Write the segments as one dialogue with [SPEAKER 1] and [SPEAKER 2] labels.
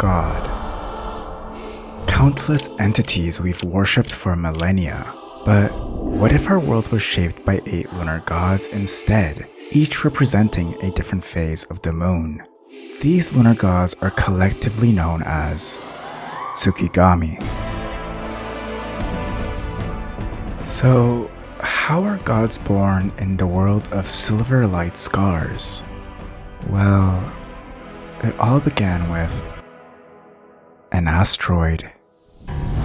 [SPEAKER 1] God. Countless entities we've worshipped for millennia, but what if our world was shaped by 8 lunar gods instead, each representing a different phase of the moon? These lunar gods are collectively known as Tsukigami. So, how are gods born in the world of Silverlight Scars? Well, it all began with an asteroid.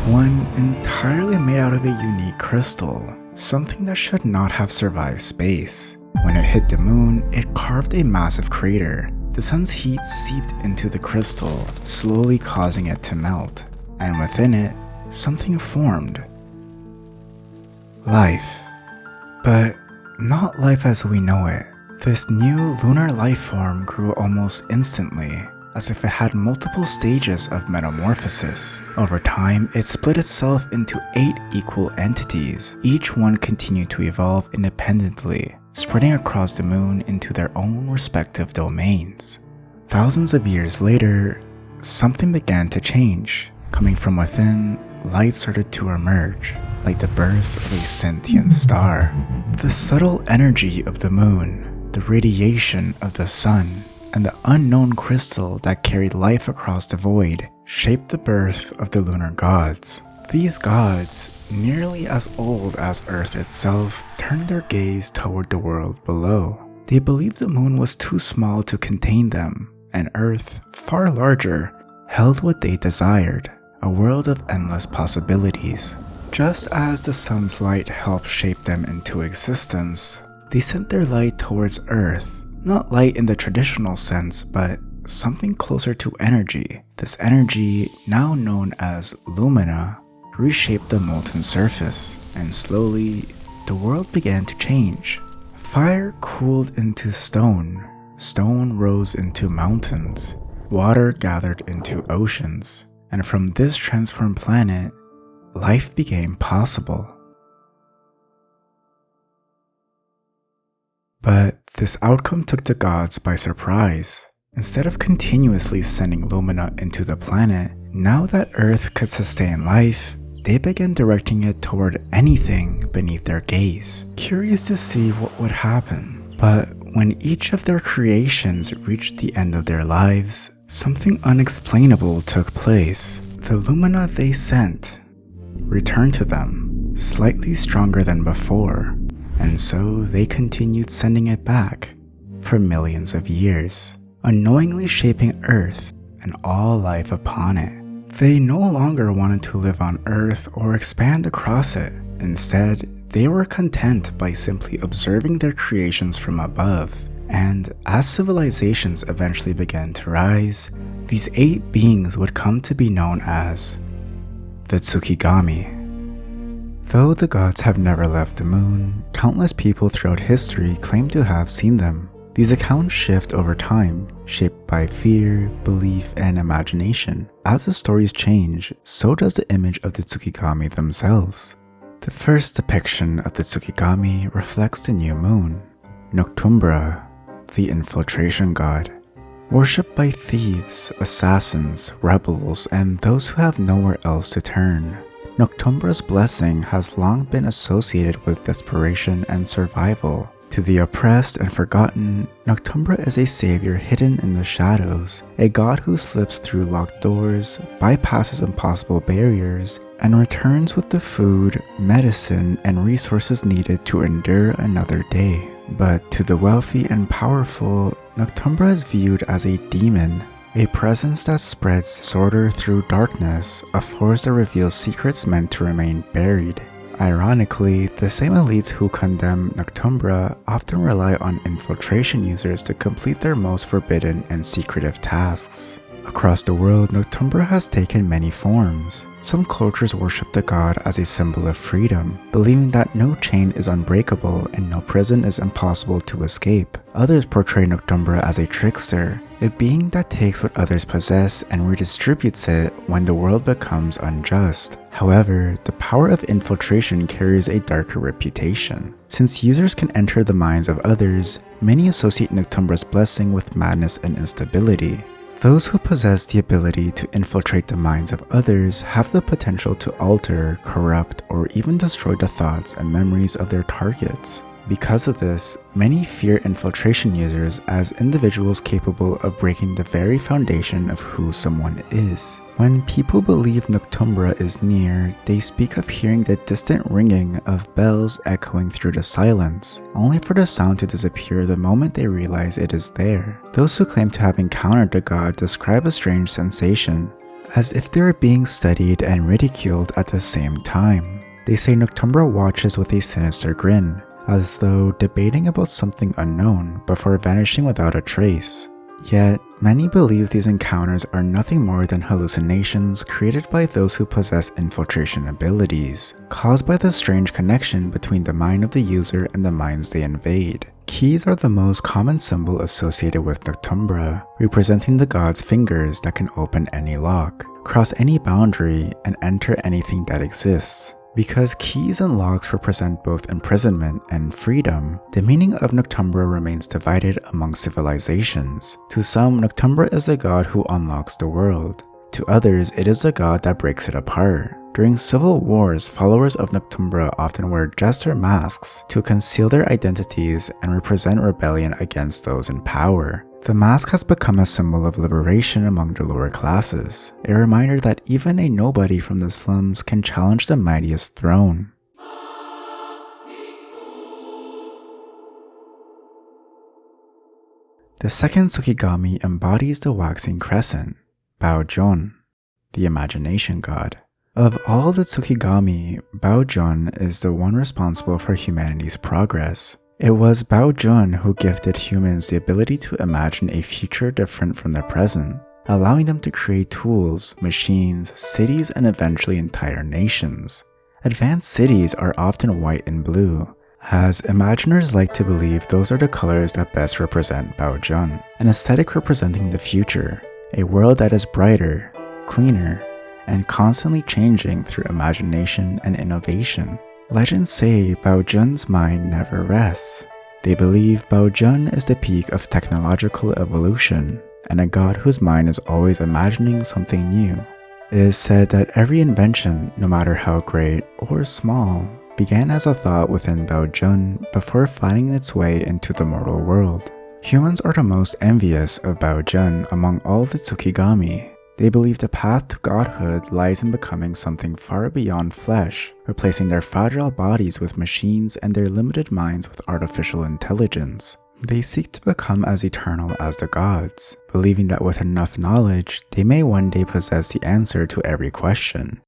[SPEAKER 1] One entirely made out of a unique crystal, something that should not have survived space. When it hit the moon, it carved a massive crater. The sun's heat seeped into the crystal, slowly causing it to melt, and within it, something formed. Life. But not life as we know it. This new lunar life form grew almost instantly, as if it had multiple stages of metamorphosis. Over time, it split itself into 8 equal entities. Each one continued to evolve independently, spreading across the moon into their own respective domains. Thousands of years later, something began to change. Coming from within, light started to emerge, like the birth of a sentient star. The subtle energy of the moon, the radiation of the sun, and the unknown crystal that carried life across the void shaped the birth of the lunar gods. These gods, nearly as old as Earth itself, turned their gaze toward the world below. They believed the moon was too small to contain them, and Earth, far larger, held what they desired, a world of endless possibilities. Just as the sun's light helped shape them into existence, they sent their light towards Earth. Not light in the traditional sense, but something closer to energy. This energy, now known as Lumina, reshaped the molten surface, and slowly, the world began to change. Fire cooled into stone, stone rose into mountains, water gathered into oceans, and from this transformed planet, life became possible. But this outcome took the gods by surprise. Instead of continuously sending Lumina into the planet, now that Earth could sustain life, they began directing it toward anything beneath their gaze, curious to see what would happen. But when each of their creations reached the end of their lives, something unexplainable took place. The Lumina they sent returned to them, slightly stronger than before. And so they continued sending it back for millions of years, unknowingly shaping Earth and all life upon it. They no longer wanted to live on Earth or expand across it. Instead, they were content by simply observing their creations from above. And as civilizations eventually began to rise, these 8 beings would come to be known as the Tsukigami. Though the gods have never left the moon, countless people throughout history claim to have seen them. These accounts shift over time, shaped by fear, belief, and imagination. As the stories change, so does the image of the Tsukigami themselves. The first depiction of the Tsukigami reflects the new moon, Noctumbra, the Infiltration god. Worshipped by thieves, assassins, rebels, and those who have nowhere else to turn. Noctumbra's blessing has long been associated with desperation and survival. To the oppressed and forgotten, Noctumbra is a savior hidden in the shadows, a god who slips through locked doors, bypasses impossible barriers, and returns with the food, medicine, and resources needed to endure another day. But to the wealthy and powerful, Noctumbra is viewed as a demon, a presence that spreads disorder through darkness, a force that reveals secrets meant to remain buried. Ironically, the same elites who condemn Noctumbra often rely on infiltration users to complete their most forbidden and secretive tasks. Across the world, Noctumbra has taken many forms. Some cultures worship the god as a symbol of freedom, believing that no chain is unbreakable and no prison is impossible to escape. Others portray Noctumbra as a trickster, a being that takes what others possess and redistributes it when the world becomes unjust. However, the power of infiltration carries a darker reputation. Since users can enter the minds of others, many associate Noctumbra's blessing with madness and instability. Those who possess the ability to infiltrate the minds of others have the potential to alter, corrupt, or even destroy the thoughts and memories of their targets. Because of this, many fear infiltration users as individuals capable of breaking the very foundation of who someone is. When people believe Noctumbra is near, they speak of hearing the distant ringing of bells echoing through the silence, only for the sound to disappear the moment they realize it is there. Those who claim to have encountered the god describe a strange sensation, as if they are being studied and ridiculed at the same time. They say Noctumbra watches with a sinister grin, as though debating about something unknown before vanishing without a trace. Yet, many believe these encounters are nothing more than hallucinations created by those who possess infiltration abilities, caused by the strange connection between the mind of the user and the minds they invade. Keys are the most common symbol associated with Noctumbra, representing the god's fingers that can open any lock, cross any boundary, and enter anything that exists. Because keys and locks represent both imprisonment and freedom, the meaning of Noctumbra remains divided among civilizations. To some, Noctumbra is a god who unlocks the world. To others, it is a god that breaks it apart. During civil wars, followers of Noctumbra often wear jester masks to conceal their identities and represent rebellion against those in power. The mask has become a symbol of liberation among the lower classes, a reminder that even a nobody from the slums can challenge the mightiest throne. The second Tsukigami embodies the waxing crescent, Baojion, the imagination god. Of all the Tsukigami, Baojion is the one responsible for humanity's progress. It was Baojion who gifted humans the ability to imagine a future different from their present, allowing them to create tools, machines, cities, and eventually entire nations. Advanced cities are often white and blue, as imaginers like to believe those are the colors that best represent Baojion, an aesthetic representing the future, a world that is brighter, cleaner, and constantly changing through imagination and innovation. Legends say Baojion's mind never rests. They believe Baojion is the peak of technological evolution, and a god whose mind is always imagining something new. It is said that every invention, no matter how great or small, began as a thought within Baojion before finding its way into the mortal world. Humans are the most envious of Baojion among all the Tsukigami. They believe the path to godhood lies in becoming something far beyond flesh, replacing their fragile bodies with machines and their limited minds with artificial intelligence. They seek to become as eternal as the gods, believing that with enough knowledge, they may one day possess the answer to every question.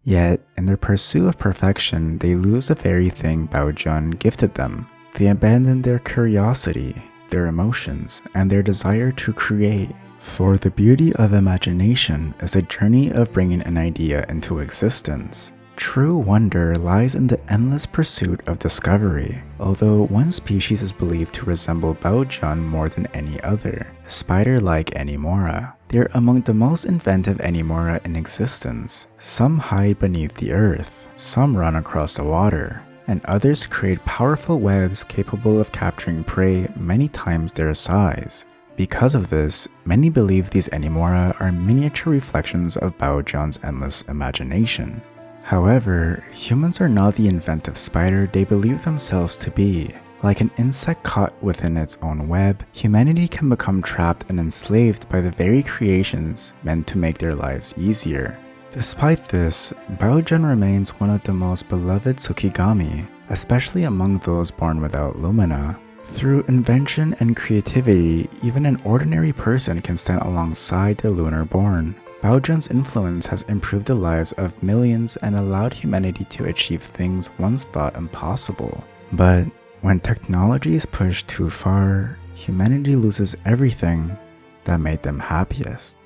[SPEAKER 1] Yet, in their pursuit of perfection, they lose the very thing Baojion gifted them. They abandon their curiosity, their emotions, and their desire to create. For the beauty of imagination is a journey of bringing an idea into existence. True wonder lies in the endless pursuit of discovery. Although one species is believed to resemble Baojion more than any other, the spider-like Animora. They are among the most inventive Animora in existence. Some hide beneath the earth, some run across the water, and others create powerful webs capable of capturing prey many times their size. Because of this, many believe these Animora are miniature reflections of Baojion's endless imagination. However, humans are not the inventive spider they believe themselves to be. Like an insect caught within its own web, humanity can become trapped and enslaved by the very creations meant to make their lives easier. Despite this, Baojion remains one of the most beloved Tsukigami, especially among those born without Lumina. Through invention and creativity, even an ordinary person can stand alongside the lunar born. Baojion's influence has improved the lives of millions and allowed humanity to achieve things once thought impossible. But when technology is pushed too far, humanity loses everything that made them happiest.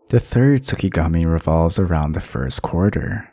[SPEAKER 1] The third Tsukigami revolves around the first quarter.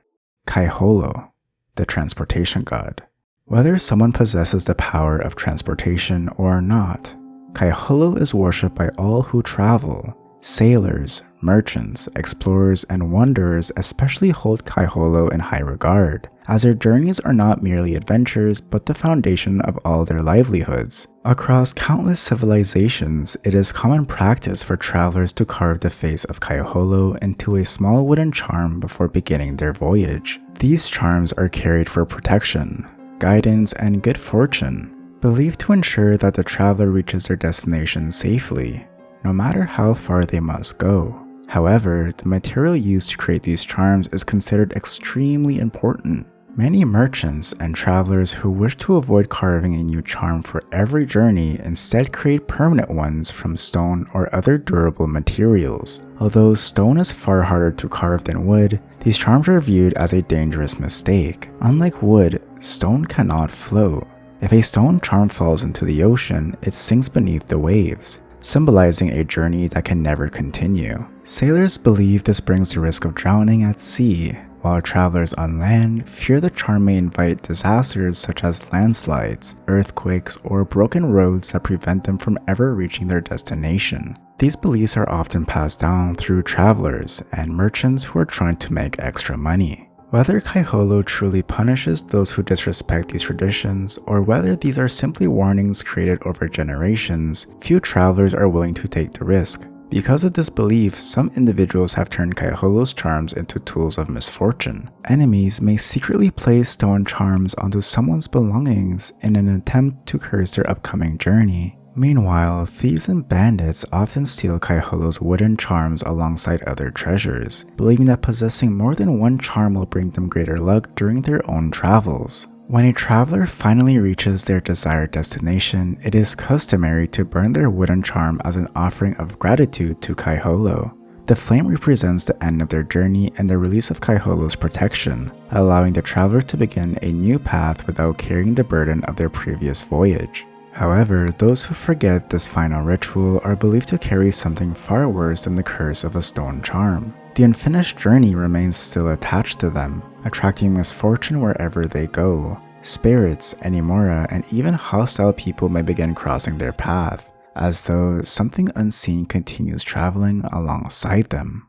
[SPEAKER 1] Kaiholo, the transportation god. Whether someone possesses the power of transportation or not, Kaiholo is worshipped by all who travel. Sailors, merchants, explorers, and wanderers especially hold Kaiholo in high regard, as their journeys are not merely adventures but the foundation of all their livelihoods. Across countless civilizations, it is common practice for travelers to carve the face of Kaiholo into a small wooden charm before beginning their voyage. These charms are carried for protection, guidance, and good fortune, believed to ensure that the traveler reaches their destination safely, no matter how far they must go. However, the material used to create these charms is considered extremely important. Many merchants and travelers who wish to avoid carving a new charm for every journey instead create permanent ones from stone or other durable materials. Although stone is far harder to carve than wood, these charms are viewed as a dangerous mistake. Unlike wood, stone cannot float. If a stone charm falls into the ocean, it sinks beneath the waves, symbolizing a journey that can never continue. Sailors believe this brings the risk of drowning at sea, while travelers on land fear the charm may invite disasters such as landslides, earthquakes, or broken roads that prevent them from ever reaching their destination. These beliefs are often passed down through travelers and merchants who are trying to make extra money. Whether Kaiholo truly punishes those who disrespect these traditions, or whether these are simply warnings created over generations, few travelers are willing to take the risk. Because of this belief, some individuals have turned Kaiholo's charms into tools of misfortune. Enemies may secretly place stone charms onto someone's belongings in an attempt to curse their upcoming journey. Meanwhile, thieves and bandits often steal Kaiholo's wooden charms alongside other treasures, believing that possessing more than one charm will bring them greater luck during their own travels. When a traveler finally reaches their desired destination, it is customary to burn their wooden charm as an offering of gratitude to Kaiholo. The flame represents the end of their journey and the release of Kaiholo's protection, allowing the traveler to begin a new path without carrying the burden of their previous voyage. However, those who forget this final ritual are believed to carry something far worse than the curse of a stone charm. The unfinished journey remains still attached to them, attracting misfortune wherever they go. Spirits, Animora, and even hostile people may begin crossing their path, as though something unseen continues traveling alongside them.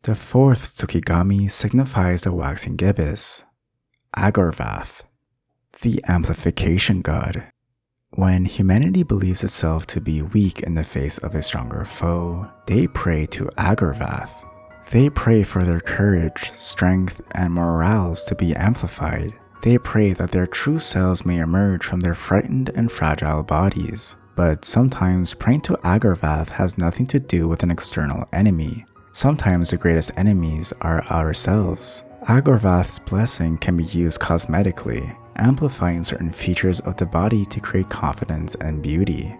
[SPEAKER 1] The fourth Tsukigami signifies the waxing gibbous, Agorvath, the Amplification god. When humanity believes itself to be weak in the face of a stronger foe, they pray to Agorvath. They pray for their courage, strength, and morals to be amplified. They pray that their true selves may emerge from their frightened and fragile bodies. But sometimes praying to Agorvath has nothing to do with an external enemy. Sometimes the greatest enemies are ourselves. Agorvath's blessing can be used cosmetically, amplifying certain features of the body to create confidence and beauty.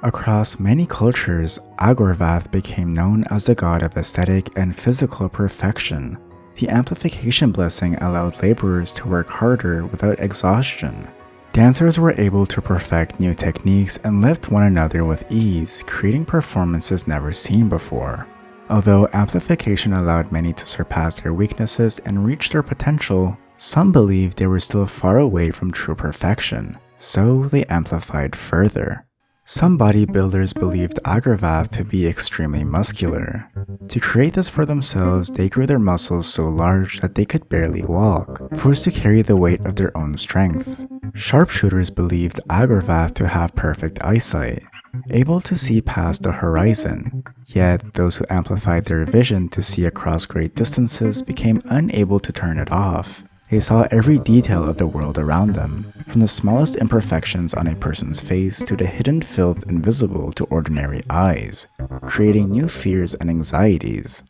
[SPEAKER 1] Across many cultures, Agorvath became known as the god of aesthetic and physical perfection. The amplification blessing allowed laborers to work harder without exhaustion. Dancers were able to perfect new techniques and lift one another with ease, creating performances never seen before. Although amplification allowed many to surpass their weaknesses and reach their potential, some believed they were still far away from true perfection, so they amplified further. Some bodybuilders believed Agorvath to be extremely muscular. To create this for themselves, they grew their muscles so large that they could barely walk, forced to carry the weight of their own strength. Sharpshooters believed Agorvath to have perfect eyesight, able to see past the horizon. Yet, those who amplified their vision to see across great distances became unable to turn it off. They saw every detail of the world around them, from the smallest imperfections on a person's face to the hidden filth invisible to ordinary eyes, creating new fears and anxieties.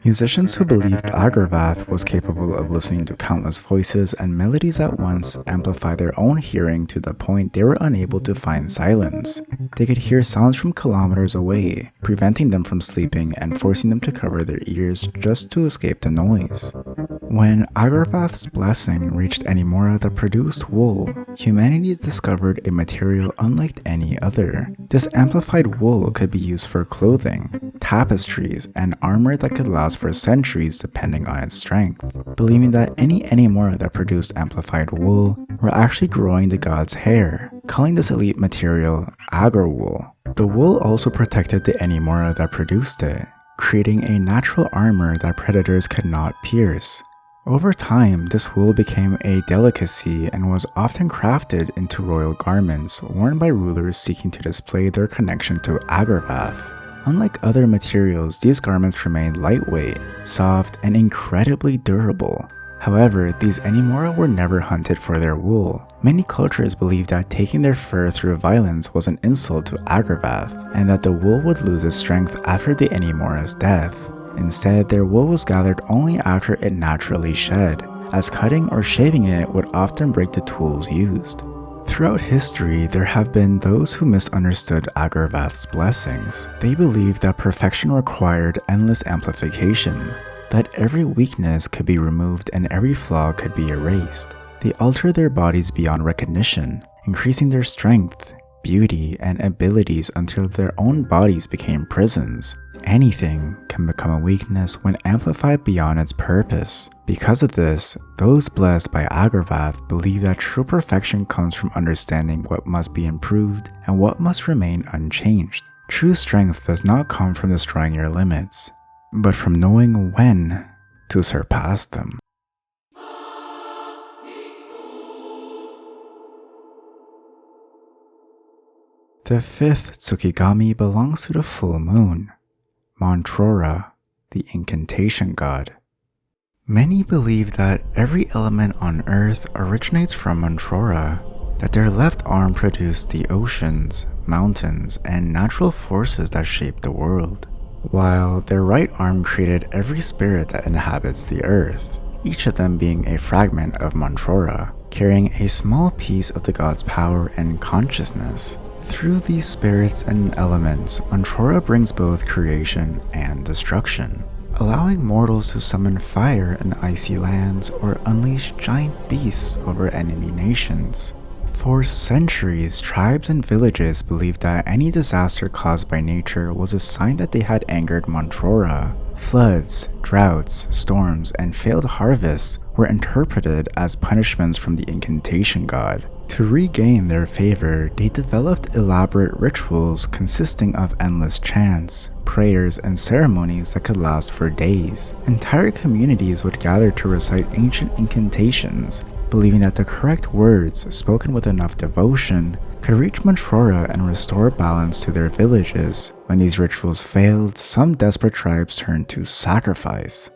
[SPEAKER 1] Musicians who believed Agorvath was capable of listening to countless voices and melodies at once amplified their own hearing to the point they were unable to find silence. They could hear sounds from kilometers away, preventing them from sleeping and forcing them to cover their ears just to escape the noise. When Agorvath's blessing reached Animora that produced wool, humanity discovered a material unlike any other. This amplified wool could be used for clothing, tapestries, and armor that could last for centuries depending on its strength, believing that any Animora that produced amplified wool were actually growing the god's hair. calling this elite material Agorwool. The wool also protected the Animora that produced it, creating a natural armor that predators could not pierce. Over time, this wool became a delicacy and was often crafted into royal garments worn by rulers seeking to display their connection to Agorvath. Unlike other materials, these garments remained lightweight, soft, and incredibly durable. However, these Animora were never hunted for their wool. Many cultures believed that taking their fur through violence was an insult to Agorvath, and that the wool would lose its strength after the Animora's death. Instead, their wool was gathered only after it naturally shed, as cutting or shaving it would often break the tools used. Throughout history, there have been those who misunderstood Agorvath's blessings. They believed that perfection required endless amplification, that every weakness could be removed and every flaw could be erased. They altered their bodies beyond recognition, increasing their strength, beauty, and abilities until their own bodies became prisons. Anything can become a weakness when amplified beyond its purpose. Because of this, those blessed by Agorvath believe that true perfection comes from understanding what must be improved and what must remain unchanged. True strength does not come from destroying your limits, but from knowing when to surpass them. The fifth Tsukigami belongs to the full moon, Mantraura, the Incantation god. Many believe that every element on Earth originates from Mantraura, that their left arm produced the oceans, mountains, and natural forces that shape the world, while their right arm created every spirit that inhabits the Earth, each of them being a fragment of Mantraura, carrying a small piece of the god's power and consciousness. Through these spirits and elements, Mantraura brings both creation and destruction, allowing mortals to summon fire in icy lands or unleash giant beasts over enemy nations. For centuries, tribes and villages believed that any disaster caused by nature was a sign that they had angered Mantraura. Floods, droughts, storms, and failed harvests were interpreted as punishments from the Incantation god. To regain their favor, they developed elaborate rituals consisting of endless chants, prayers, and ceremonies that could last for days. Entire communities would gather to recite ancient incantations, believing that the correct words, spoken with enough devotion, could reach Mantraura and restore balance to their villages. When these rituals failed, some desperate tribes turned to sacrifice.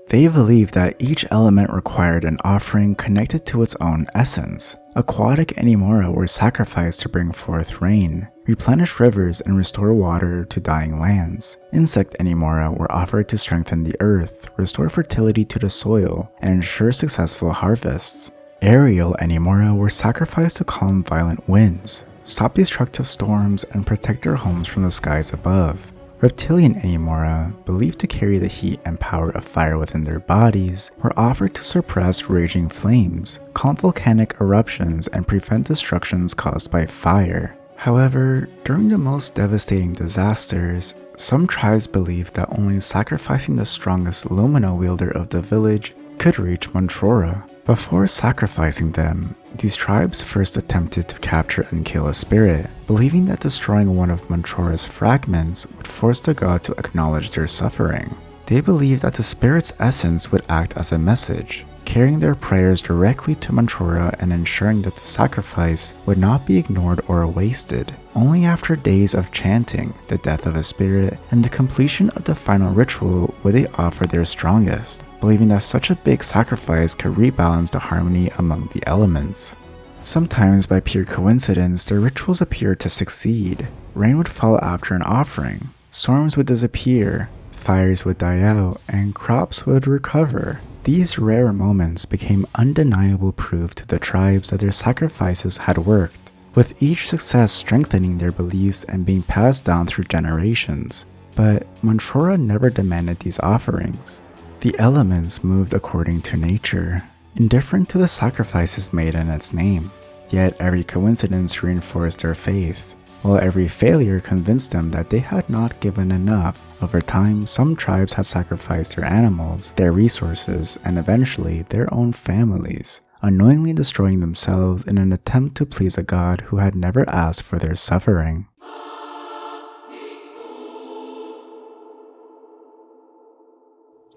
[SPEAKER 1] They believed that each element required an offering connected to its own essence. Aquatic Animora were sacrificed to bring forth rain, replenish rivers, and restore water to dying lands. Insect Animora were offered to strengthen the earth, restore fertility to the soil, and ensure successful harvests. Aerial Animora were sacrificed to calm violent winds, stop destructive storms, and protect their homes from the skies above. Reptilian Animora, believed to carry the heat and power of fire within their bodies, were offered to suppress raging flames, calm volcanic eruptions, and prevent destructions caused by fire. However, during the most devastating disasters, some tribes believed that only sacrificing the strongest Lumina wielder of the village could reach Mantraura. Before sacrificing them, these tribes first attempted to capture and kill a spirit, believing that destroying one of Mantraura's fragments would force the god to acknowledge their suffering. They believed that the spirit's essence would act as a message, carrying their prayers directly to Mantraura and ensuring that the sacrifice would not be ignored or wasted. Only after days of chanting, the death of a spirit, and the completion of the final ritual would they offer their strongest, believing that such a big sacrifice could rebalance the harmony among the elements. Sometimes by pure coincidence, their rituals appeared to succeed. Rain would fall after an offering, storms would disappear, fires would die out, and crops would recover. These rare moments became undeniable proof to the tribes that their sacrifices had worked, with each success strengthening their beliefs and being passed down through generations. But Mantraura never demanded these offerings. The elements moved according to nature, indifferent to the sacrifices made in its name. Yet every coincidence reinforced their faith, while every failure convinced them that they had not given enough. Over time, some tribes had sacrificed their animals, their resources, and eventually their own families. unknowingly destroying themselves in an attempt to please a god who had never asked for their suffering.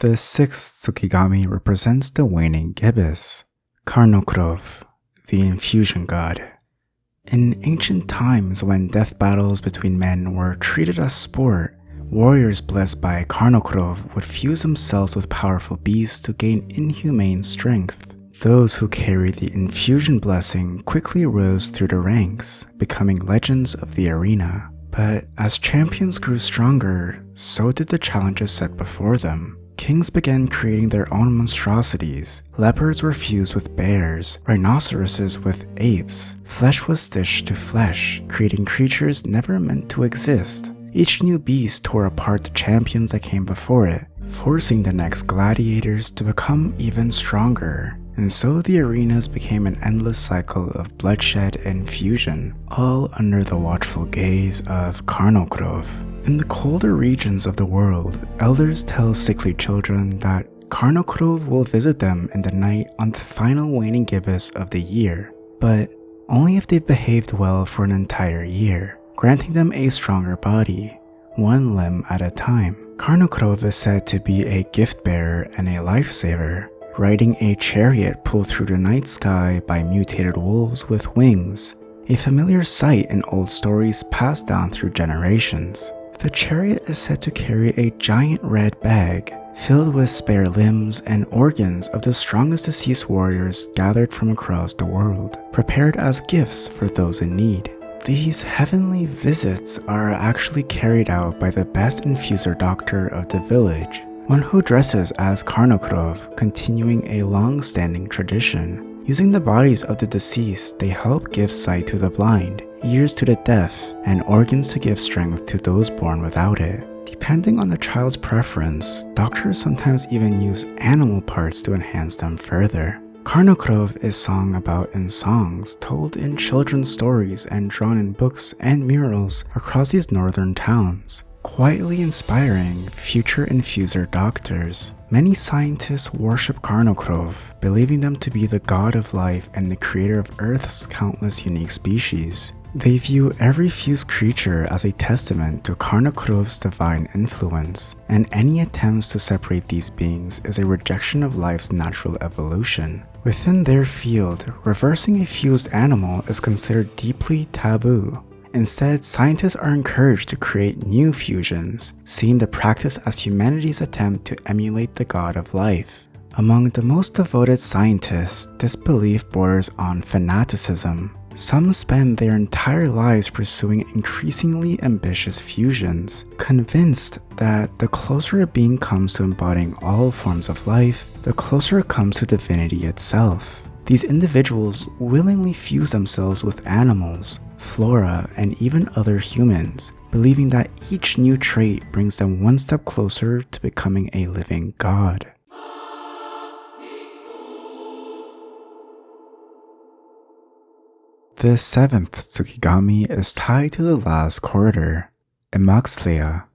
[SPEAKER 1] The sixth Tsukigami represents the waning gibbous, Carnokrov, the Infusion god. In ancient times, when death battles between men were treated as sport, warriors blessed by Carnokrov would fuse themselves with powerful beasts to gain inhumane strength. Those who carried the Infusion blessing quickly rose through the ranks, becoming legends of the arena. But as champions grew stronger, so did the challenges set before them. Kings began creating their own monstrosities. Leopards were fused with bears, rhinoceroses with apes. Flesh was stitched to flesh, creating creatures never meant to exist. Each new beast tore apart the champions that came before it, forcing the next gladiators to become even stronger. And so the arenas became an endless cycle of bloodshed and fusion, all under the watchful gaze of Carnokrov. In the colder regions of the world, elders tell sickly children that Carnokrov will visit them in the night on the final waning gibbous of the year, but only if they've behaved well for an entire year, granting them a stronger body, one limb at a time. Carnokrov is said to be a gift bearer and a lifesaver, riding a chariot pulled through the night sky by mutated wolves with wings, a familiar sight in old stories passed down through generations. The chariot is said to carry a giant red bag filled with spare limbs and organs of the strongest deceased warriors gathered from across the world, prepared as gifts for those in need. These heavenly visits are actually carried out by the best infuser doctor of the village, one who dresses as Carnokrov, continuing a long-standing tradition. Using the bodies of the deceased, they help give sight to the blind, ears to the deaf, and organs to give strength to those born without it. Depending on the child's preference, doctors sometimes even use animal parts to enhance them further. Carnokrov is sung about in songs told in children's stories and drawn in books and murals across these northern towns, quietly inspiring future infuser doctors. Many scientists worship Carnokrov, believing them to be the god of life and the creator of Earth's countless unique species. They view every fused creature as a testament to Carnokrov's divine influence, and any attempts to separate these beings is a rejection of life's natural evolution. Within their field, reversing a fused animal is considered deeply taboo. Instead, scientists are encouraged to create new fusions, seeing the practice as humanity's attempt to emulate the god of life. Among the most devoted scientists, this belief borders on fanaticism. Some spend their entire lives pursuing increasingly ambitious fusions, convinced that the closer a being comes to embodying all forms of life, the closer it comes to divinity itself. These individuals willingly fuse themselves with animals, flora, and even other humans, believing that each new trait brings them one step closer to becoming a living god. The seventh Tsukigami is tied to the last quarter, Emoxtlia,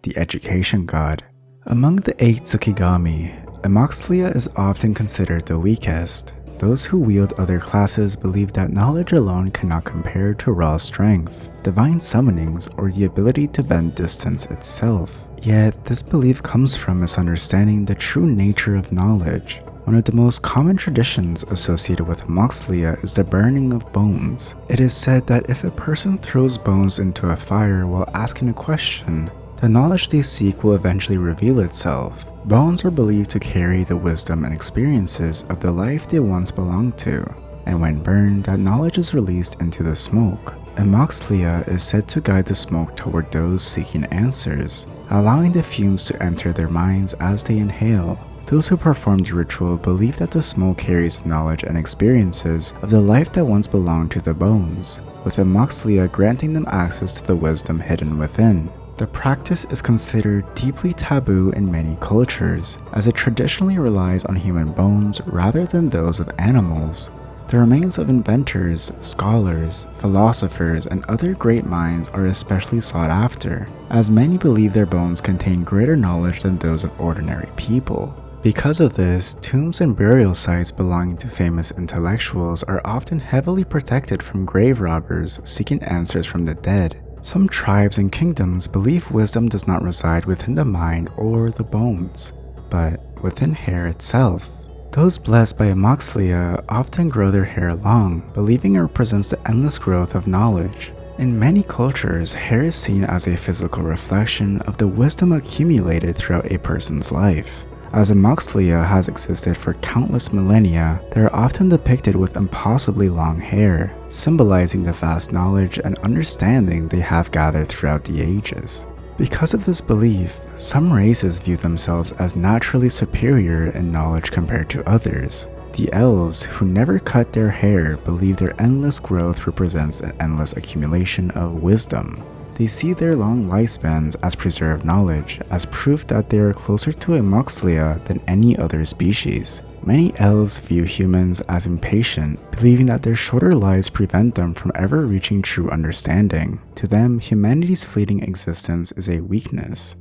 [SPEAKER 1] the education god. Among the 8 Tsukigami, Emoxtlia is often considered the weakest. Those who wield other classes believe that knowledge alone cannot compare to raw strength, divine summonings, or the ability to bend distance itself. Yet, this belief comes from misunderstanding the true nature of knowledge. One of the most common traditions associated with Emoxtlia is the burning of bones. It is said that if a person throws bones into a fire while asking a question, the knowledge they seek will eventually reveal itself. Bones are believed to carry the wisdom and experiences of the life they once belonged to, and when burned, that knowledge is released into the smoke. Emoxtlia is said to guide the smoke toward those seeking answers, allowing the fumes to enter their minds as they inhale. Those who perform the ritual believe that the smoke carries the knowledge and experiences of the life that once belonged to the bones, with Emoxtlia granting them access to the wisdom hidden within. The practice is considered deeply taboo in many cultures, as it traditionally relies on human bones rather than those of animals. The remains of inventors, scholars, philosophers, and other great minds are especially sought after, as many believe their bones contain greater knowledge than those of ordinary people. Because of this, tombs and burial sites belonging to famous intellectuals are often heavily protected from grave robbers seeking answers from the dead. Some tribes and kingdoms believe wisdom does not reside within the mind or the bones, but within hair itself. Those blessed by Emoxtlia often grow their hair long, believing it represents the endless growth of knowledge. In many cultures, hair is seen as a physical reflection of the wisdom accumulated throughout a person's life. As Emoxtlia has existed for countless millennia, they are often depicted with impossibly long hair, symbolizing the vast knowledge and understanding they have gathered throughout the ages. Because of this belief, some races view themselves as naturally superior in knowledge compared to others. The elves, who never cut their hair, believe their endless growth represents an endless accumulation of wisdom. They see their long lifespans as preserved knowledge, as proof that they are closer to Emoxtlia than any other species. Many elves view humans as impatient, believing that their shorter lives prevent them from ever reaching true understanding. To them, humanity's fleeting existence is a weakness,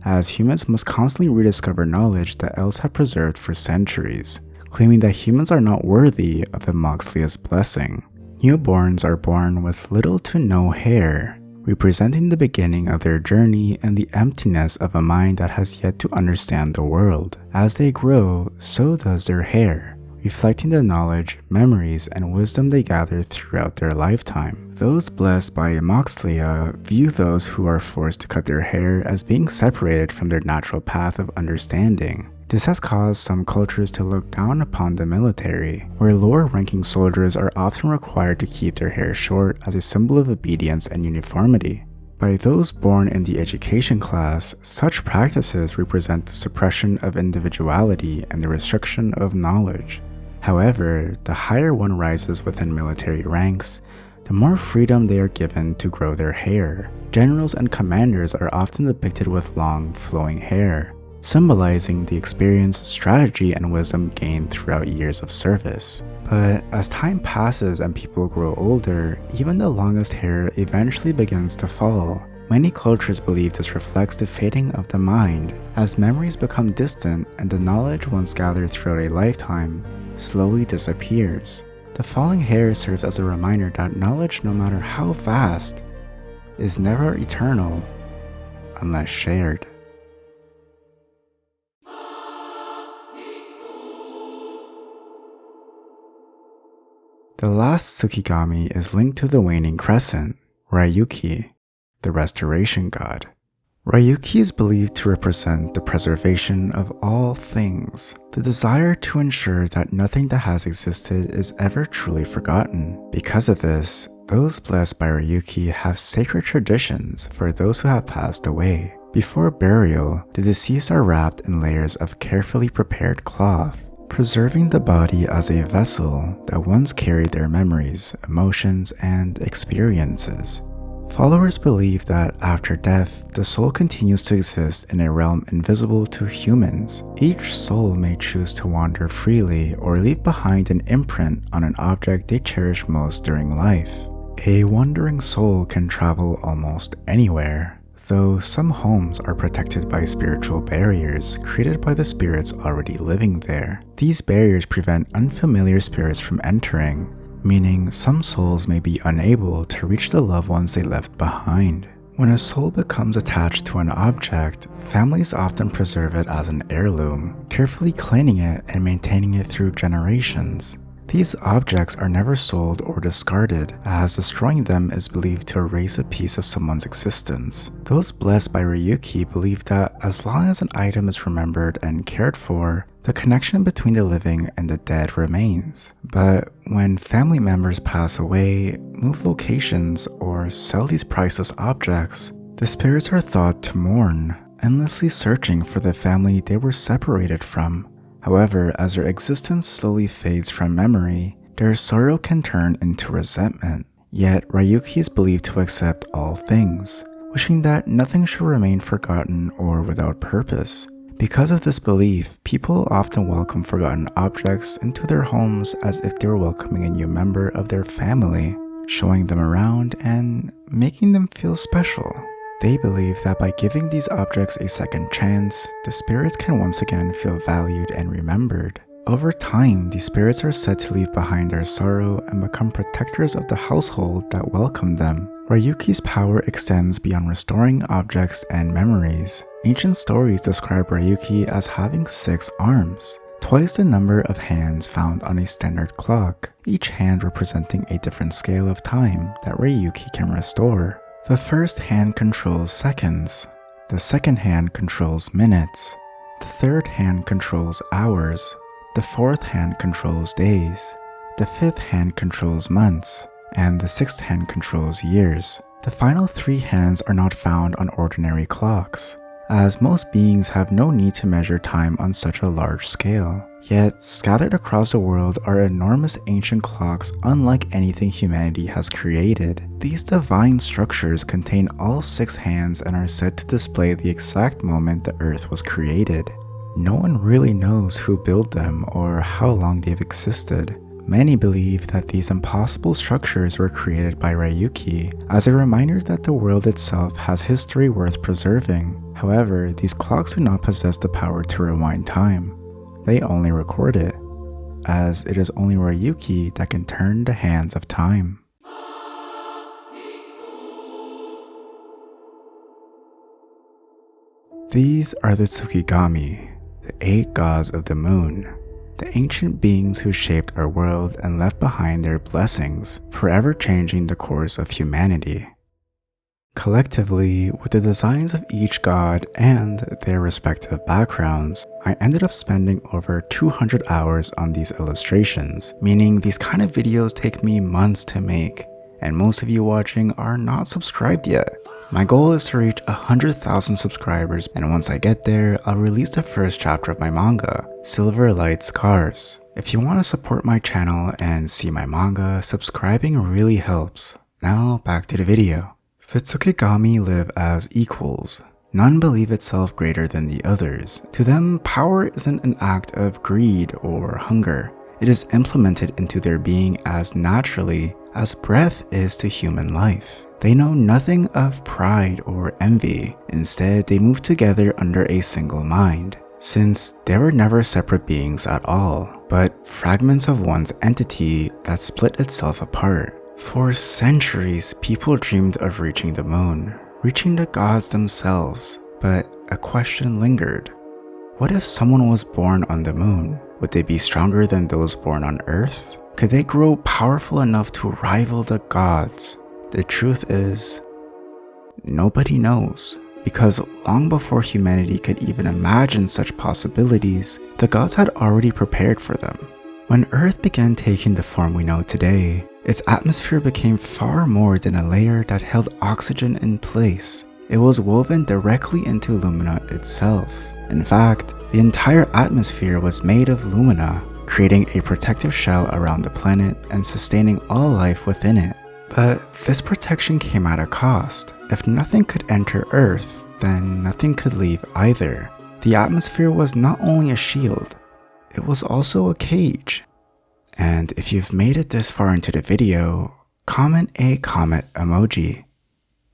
[SPEAKER 1] as humans must constantly rediscover knowledge that elves have preserved for centuries, claiming that humans are not worthy of Emoxtlia's blessing. Newborns are born with little to no hair, representing the beginning of their journey and the emptiness of a mind that has yet to understand the world. As they grow, so does their hair, reflecting the knowledge, memories, and wisdom they gather throughout their lifetime. Those blessed by Emoxtlia view those who are forced to cut their hair as being separated from their natural path of understanding. This has caused some cultures to look down upon the military, where lower-ranking soldiers are often required to keep their hair short as a symbol of obedience and uniformity. By those born in the education class, such practices represent the suppression of individuality and the restriction of knowledge. However, the higher one rises within military ranks, the more freedom they are given to grow their hair. Generals and commanders are often depicted with long, flowing hair, symbolizing the experience, strategy, and wisdom gained throughout years of service. But as time passes and people grow older, even the longest hair eventually begins to fall. Many cultures believe this reflects the fading of the mind, as memories become distant and the knowledge once gathered throughout a lifetime slowly disappears. The falling hair serves as a reminder that knowledge, no matter how vast, is never eternal unless shared. The last Tsukigami is linked to the waning crescent, Rayuki, the restoration god. Rayuki is believed to represent the preservation of all things, the desire to ensure that nothing that has existed is ever truly forgotten. Because of this, those blessed by Rayuki have sacred traditions for those who have passed away. Before burial, the deceased are wrapped in layers of carefully prepared cloth, preserving the body as a vessel that once carried their memories, emotions, and experiences. Followers believe that after death, the soul continues to exist in a realm invisible to humans. Each soul may choose to wander freely or leave behind an imprint on an object they cherish most during life. A wandering soul can travel almost anywhere, though some homes are protected by spiritual barriers created by the spirits already living there. These barriers prevent unfamiliar spirits from entering, meaning some souls may be unable to reach the loved ones they left behind. When a soul becomes attached to an object, families often preserve it as an heirloom, carefully cleaning it and maintaining it through generations. These objects are never sold or discarded, as destroying them is believed to erase a piece of someone's existence. Those blessed by Rayuki believe that as long as an item is remembered and cared for, the connection between the living and the dead remains. But when family members pass away, move locations, or sell these priceless objects, the spirits are thought to mourn, endlessly searching for the family they were separated from. However, as their existence slowly fades from memory, their sorrow can turn into resentment. Yet, Rayuki is believed to accept all things, wishing that nothing should remain forgotten or without purpose. Because of this belief, people often welcome forgotten objects into their homes as if they were welcoming a new member of their family, showing them around and making them feel special. They believe that by giving these objects a second chance, the spirits can once again feel valued and remembered. Over time, these spirits are said to leave behind their sorrow and become protectors of the household that welcomed them. Rayuki's power extends beyond restoring objects and memories. Ancient stories describe Rayuki as having 6 arms, twice the number of hands found on a standard clock, each hand representing a different scale of time that Rayuki can restore. The first hand controls seconds, the second hand controls minutes, the third hand controls hours, the fourth hand controls days, the fifth hand controls months, and the sixth hand controls years. The final 3 hands are not found on ordinary clocks, as most beings have no need to measure time on such a large scale. Yet, scattered across the world are enormous ancient clocks unlike anything humanity has created. These divine structures contain all 6 hands and are said to display the exact moment the Earth was created. No one really knows who built them or how long they've existed. Many believe that these impossible structures were created by Rayuki as a reminder that the world itself has history worth preserving. However, these clocks do not possess the power to rewind time. They only record it, as it is only Rayuki that can turn the hands of time. These are the Tsukigami, the 8 gods of the moon, the ancient beings who shaped our world and left behind their blessings, forever changing the course of humanity. Collectively, with the designs of each god and their respective backgrounds, I ended up spending over 200 hours on these illustrations, meaning these kind of videos take me months to make, and most of you watching are not subscribed yet. My goal is to reach 100,000 subscribers, and once I get there, I'll release the first chapter of my manga, Silverlight Scars. If you want to support my channel and see my manga, subscribing really helps. Now back to the video. The Tsukigami live as equals. None believe itself greater than the others. To them, power isn't an act of greed or hunger. It is implemented into their being as naturally as breath is to human life. They know nothing of pride or envy. Instead, they move together under a single mind, since they were never separate beings at all, but fragments of one's entity that split itself apart. For centuries, people dreamed of reaching the moon, reaching the gods themselves, but a question lingered. What if someone was born on the moon? Would they be stronger than those born on Earth? Could they grow powerful enough to rival the gods? The truth is, nobody knows, because long before humanity could even imagine such possibilities, the gods had already prepared for them. When Earth began taking the form we know today, its atmosphere became far more than a layer that held oxygen in place. It was woven directly into Lumina itself. In fact, the entire atmosphere was made of Lumina, creating a protective shell around the planet and sustaining all life within it. But this protection came at a cost. If nothing could enter Earth, then nothing could leave either. The atmosphere was not only a shield, it was also a cage. And if you've made it this far into the video, comment a comet emoji.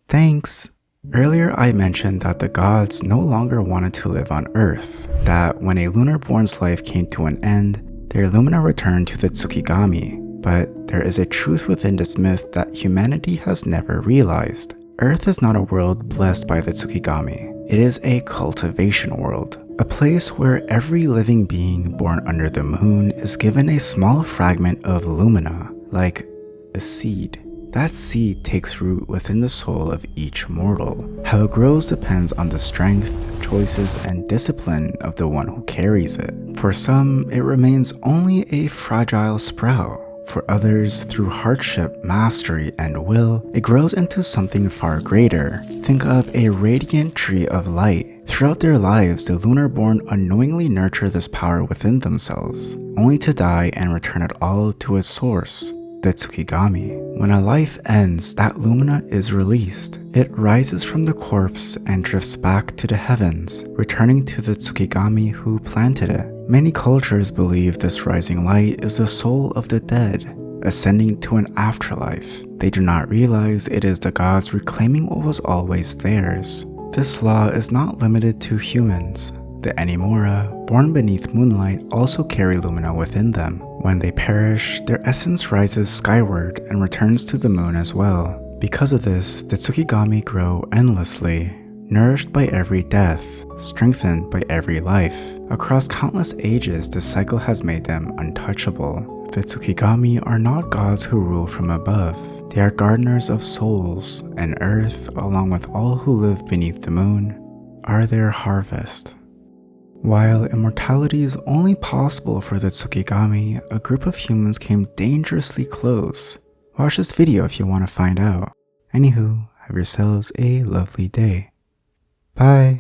[SPEAKER 1] Thanks! Earlier I mentioned that the gods no longer wanted to live on Earth, that when a lunar-born's life came to an end, their Lumina returned to the Tsukigami. But there is a truth within this myth that humanity has never realized. Earth is not a world blessed by the Tsukigami. It is a cultivation world, a place where every living being born under the moon is given a small fragment of Lumina, like a seed. That seed takes root within the soul of each mortal. How it grows depends on the strength, choices, and discipline of the one who carries it. For some, it remains only a fragile sprout. For others, through hardship, mastery, and will, it grows into something far greater. Think of a radiant tree of light. Throughout their lives, the lunar-born unknowingly nurture this power within themselves, only to die and return it all to its source, the Tsukigami. When a life ends, that Lumina is released. It rises from the corpse and drifts back to the heavens, returning to the Tsukigami who planted it. Many cultures believe this rising light is the soul of the dead, ascending to an afterlife. They do not realize it is the gods reclaiming what was always theirs. This law is not limited to humans. The Animora, born beneath moonlight, also carry Lumina within them. When they perish, their essence rises skyward and returns to the moon as well. Because of this, the Tsukigami grow endlessly, nourished by every death, strengthened by every life. Across countless ages, the cycle has made them untouchable. The Tsukigami are not gods who rule from above. They are gardeners of souls, and Earth, along with all who live beneath the moon, are their harvest. While immortality is only possible for the Tsukigami, a group of humans came dangerously close. Watch this video if you want to find out. Anywho, have yourselves a lovely day. Bye!